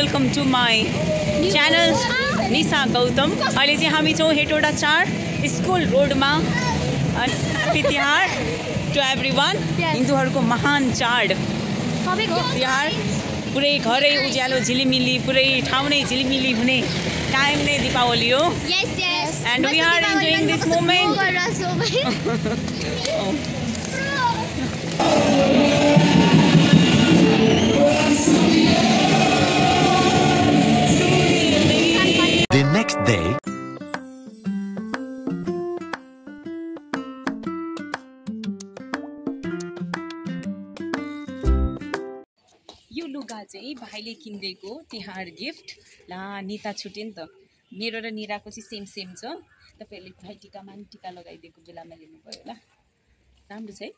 Welcome to my channel Nisha Gautam. अहिले चाहिँ हामी छौँ हेटौडा 4 स्कुल रोडमा। Happy Tihar to everyone. हिन्दूहरूको महान चाड तिहार। पुरै घरै उज्यालो झिलिमिली, पुरै ठाउँ नै झिलिमिली हुने टाइम नै दीपावली हो। And we are enjoying this moment. The next day. यो लुगा चाहिँ भाइले किनिदिएको तिहार गिफ्ट। ला निता छुट्यो नि त। मेरो र निराको चाहिँ सेम छ। तपाईहरुले भाइ टिकामा नि टिका लगाइदिएको बेलामा लिनुभयो होला। राम्रो छ है।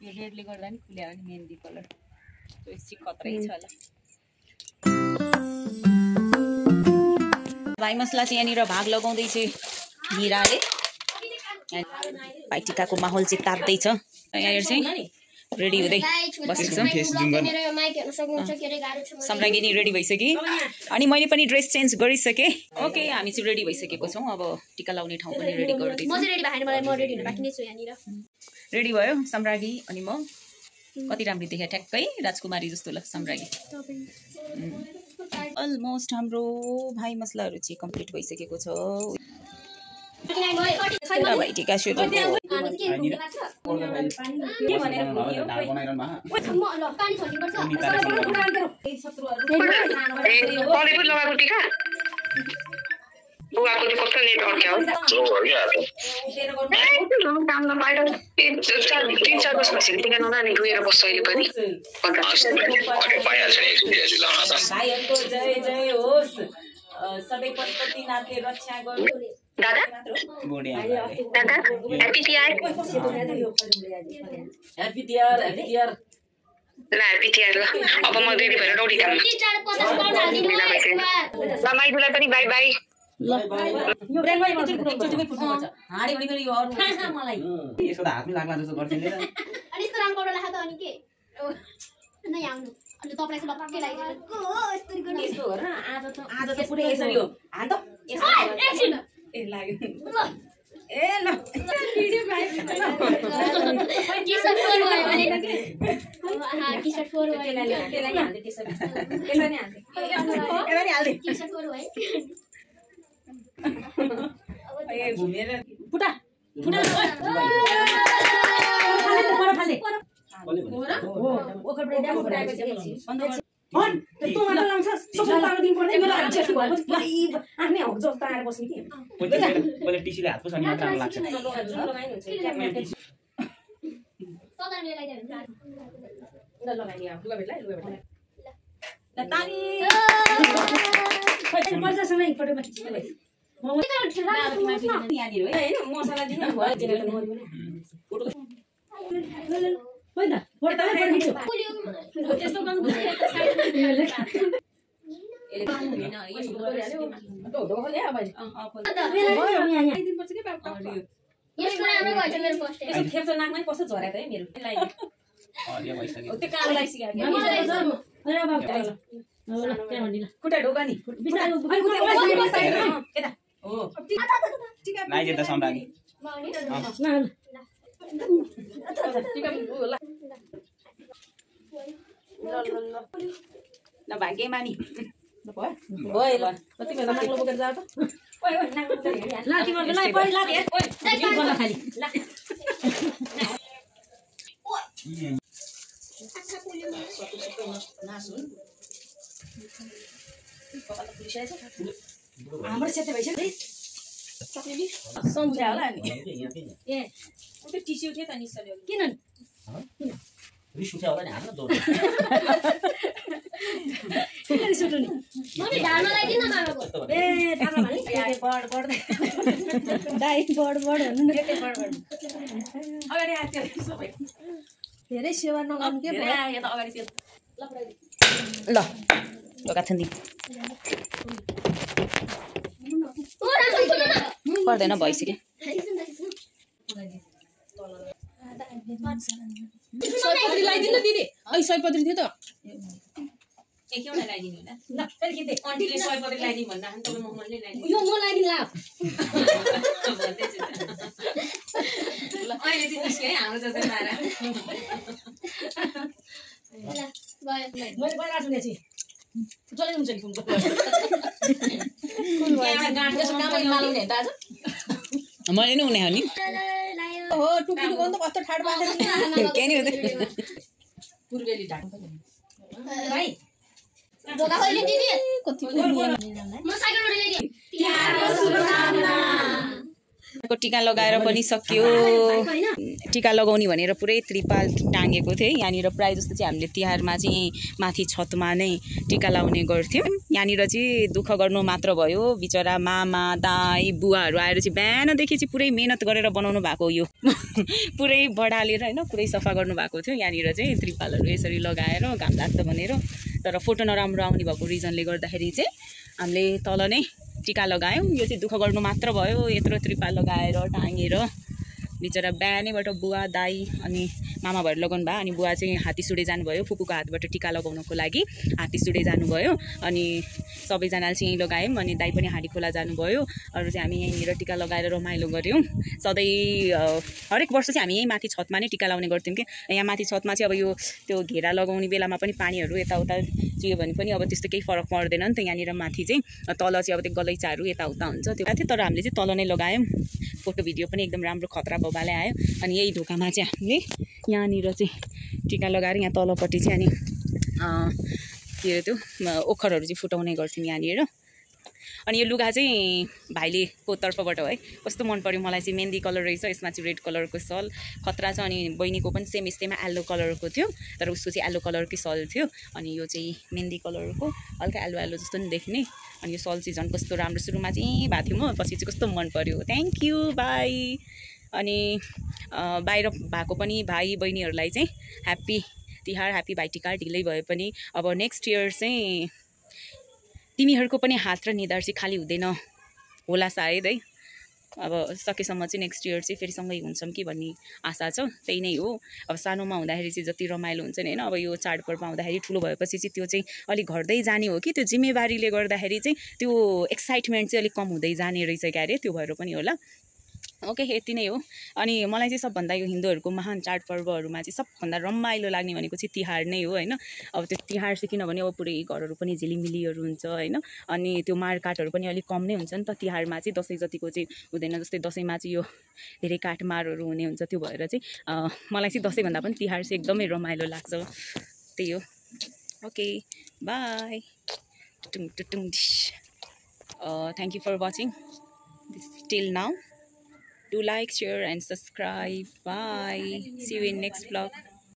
यो रेडले गर्दा नि खुल्या हो नि मेहन्दी कलर। त्यो चाहिँ खतरै छ होला। भाइ मसला चाहिँ यहाँनिर भाग लगाउँदैछ निराले। भाइ टिकाको माहौल चाहिँ तात्दैछ। यहाँनिर चाहिँ रेडी हुँदै बसेको छ। सम्रागिनी रेडी भइसके अनि मैले पनि ड्रेस चेन्ज गरिसकेँ। ओके, हामी चाहिँ रेडी भइसकेको छौँ। अब टिका लाउने ठाउँ पनि रेडी गर्दैछौँ। रेडी भयो सम्रागी अनि म। कति राम्रो देखे, ठ्याक्कै राजकुमारी जस्तो लाग्छ सम्रागी। अलमोस्ट हाम्रो भाइ मसलाहरू चाहिँ कम्प्लिट भइसकेको छ। भाइ टिका सुरु सबै पशुपतिनाथले रक्षा गर्नु। दादा ह्यापी तिहार। ह्यापी तिहार। ल ह्यापी तिहार। ल अब म रेडी भएर दौडी जाम। ल माइजुलाई पनि बाइ बाइ। ल यो ब्रेकमै एकचोटिमै फुट्नुपर्छ। हाडी हुने गरी यो अरु मलाई यसो त हातमै लाग्ला जस्तो गर्छ नि। अनि यस्तो राम्रो कपडा लाखा त अनि के नै आउनु। अनि तपाईलाई चाहिँ लपक्कै लागिदिएको हो। यस्तो गर्नु यस्तो हो र। आज त पुरै यसरी हो। हात एकछिन ए लाग्यो। ए ल भिडियो भाइरल टी-शर्ट फोर भयो भनेको के। टी-शर्ट फोर भयो। त्यसलाई हाल्दै त्यसरी त्यसलाई नै हाल्दै यसलाई नि हाल्दै टी-शर्ट फोर भयो। ए घुमेर फुटा फुटा फाले हो ओकर ब्रेक डाउन गराएपछि बन्द हन त्यो मात्र लाउँछ सबै पालो दिन पर्दैन। मेरो हात चाहिँ भएपछि लाइभ आफ्नै हक जस्तो आएर बस्ने के पहिले टिसीले हातको सनी मात्र लाग्छ। लगाइन हुन्छ सदर ले लगाइदिनु ल लगाइदिए लुगा भेट्ला ल तानी खै पर्छ सँगै फोटोमा खिच्नु भयो। म यहाँनिर हैन मसला दिनु भयो जेनेरेटर गर्नु फोटो होइन फोटो खिच्छु यस्तो गर्नु खेप्चो नाकमै कस्तो झरेको है मेरो त्यो कालो लागिसक्यो। खुट्टा ढोका नि ल भाग्यमा नि भयो कति बेला नाग्लो बोकेर जाऊ त। ल तिमीलाई पहिला हेर ओइ गर्ला खाली ल हाम्रो सेते भइसक्यो सम्झ्या होला नि। ए त्यो टिस्यु थियो त नि सल्यो किन रिस उठ्यो होला नि हाम्रो दोर रिस उठ्यो नि मम्मी ढाडमा लगाइदिन मामाको। ए ढाडमा भने बड दाइ बड भन्नु न के बड अगाडि आथ्यो सबै धेरै सेवा नगर्नु के भयो यो त अगाडि त्यो ल लगाथन दि पर्दैन भइसक्यो। सयपत्री लगाइदिनु दिदी। सयपत्री थियो त एकैवटा लगाइदिनु होला ल फेरि खिच्दै आन्टीले सयपत्री लगाइदिनु भन्दा अनि तपाईँ मोहनले लगाइदिनु यो म लगाइदिनु ला भन्दैछु ल अहिले चाहिँ निस्क्यो है हाम्रो जस्तै मारा मैले गइरहेको छु नेछि जसले हुन्छ नि फुलको एउटा गाँठ यसो कामै नलाउने त आज मैले नै हुने हो नि हो टुकुटु गर्नु त कस्तो ठाड पारेको के नि हुँदै पूर्वेली ढाड भाइ बोका कहिले दिदी कति म साइकल ल्याइदिए को टीका लगाएर पनि सक्यो टीका लगाउने भनेर पुरै त्रिपाल टाँगेको थियो यहाँनिर प्रायः जस्तो चाहिँ हामीले तिहारमा चाहिँ माथि छतमा नै टीका लाउने गर्थ्यौँ यहाँनिर चाहिँ दुःख गर्नु मात्र भयो बिचरा मामा दाई बुवाहरू आएर चाहिँ बिहानदेखि चाहिँ पुरै मेहनत गरेर बनाउनु भएको यो पुरै बढालेर होइन पुरै सफा गर्नु भएको थियो यहाँनिर चाहिँ त्रिपालहरू यसरी लगाएर घाम लाग्छ भनेर तर फोटो नराम्रो आउने भएको रिजनले गर्दाखेरि चाहिँ हामीले तल नै टीका लगायौँ यो चाहिँ दुःख गर्नु मात्र भयो यत्रो त्रिपाल लगाएर टाँगेर बिचरा बिहानैबाट बुवा दाई अनि मामा भएर लगाउनु भयो अनि बुवा चाहिँ हात्तीसुडे जानुभयो फुपूको हातबाट टीका लगाउनको लागि हात्तीसुडे जानुभयो अनि सबैजनाले चाहिँ यहीँ लगायौँ अनि दाई पनि हाँडी खोला जानुभयो अरू चाहिँ हामी यहीँनिर टीका लगाएर रमाइलो गऱ्यौँ सधैँ हरेक वर्ष चाहिँ हामी यहीँ माथि छतमा नै टीका लाउने गर्थ्यौँ कि यहाँ माथि छतमा चाहिँ अब यो त्यो घेरा लगाउने बेलामा पनि पानीहरू यताउता चुयो भने पनि अब त्यस्तो केही फरक पर्दैन नि त यहाँनिर माथि चाहिँ तल चाहिँ अब त्यो गलैँचाहरू यताउता हुन्छ त्यो थियो तर हामीले चाहिँ तल नै लगायौँ फोटो भिडियो पनि एकदम राम्रो खतरा बबाले आयो अनि यही ढोकामा चाहिँ हामीले यहाँनिर चाहिँ टीका लगाएर यहाँ तलपट्टि चाहिँ अनि के अरे त्यो ओखरहरू चाहिँ फुटाउने गर्थ्यौँ यहाँनिर अनि यो लुगा चाहिँ भाइलेको तर्फबाट है कस्तो मन पर्यो मलाई चाहिँ मेहन्दी कलर रहेछ यसमा चाहिँ रेड कलरको सल खतरा छ अनि बहिनीको पनि सेम यस्तैमा येल्लो कलरको थियो तर उसको चाहिँ येल्लो कलरकै सल थियो अनि यो चाहिँ मेहन्दी कलरको हल्का येल्लो येल्लो जस्तो नि देख्ने अनि यो सल चाहिँ झन् कस्तो राम्रो सुरुमा चाहिँ भएको थियो म पछि चाहिँ कस्तो मन पर्यो थ्याङ्क यू बाई अनि बाहिर भएको पनि भाइ बहिनीहरूलाई चाहिँ ह्याप्पी तिहार ह्याप्पी भाइटिका ढिलै भए पनि अब नेक्स्ट इयर चाहिँ तिमीहरूको पनि हात र निधार चाहिँ खाली हुँदैन होला सायद है अब सकेसम्म चाहिँ नेक्स्ट इयर चाहिँ फेरि सँगै हुन्छौँ कि भन्ने आशा छ त्यही नै हो अब सानोमा हुँदाखेरि चाहिँ जति रमाइलो हुन्छ नि होइन अब यो चाडपर्व आउँदाखेरि ठुलो भएपछि चाहिँ त्यो चाहिँ अलिक घट्दै जाने हो कि त्यो जिम्मेवारीले गर्दाखेरि चाहिँ त्यो एक्साइटमेन्ट चाहिँ अलिक कम हुँदै जाने रहेछ क्या अरे त्यो भएर पनि होला ओके यति नै हो अनि मलाई चाहिँ सबभन्दा यो हिन्दूहरूको महान चाडपर्वहरूमा चाहिँ सबभन्दा रमाइलो लाग्ने भनेको चाहिँ तिहार नै हो होइन अब त्यो तिहार चाहिँ किनभने अब पुरै घरहरू पनि झिलिमिलीहरू हुन्छ होइन अनि त्यो मारकाटहरू पनि अलिक कम नै हुन्छ नि त तिहारमा चाहिँ दसैँ जतिको चाहिँ हुँदैन जस्तै दसैँमा चाहिँ यो धेरै काटमारहरू हुने हुन्छ त्यो भएर चाहिँ मलाई चाहिँ दसैँभन्दा पनि तिहार चाहिँ एकदमै रमाइलो लाग्छ त्यही हो okay bye thank you for watching this till now. Do like, share and subscribe. Bye. See you in next vlog.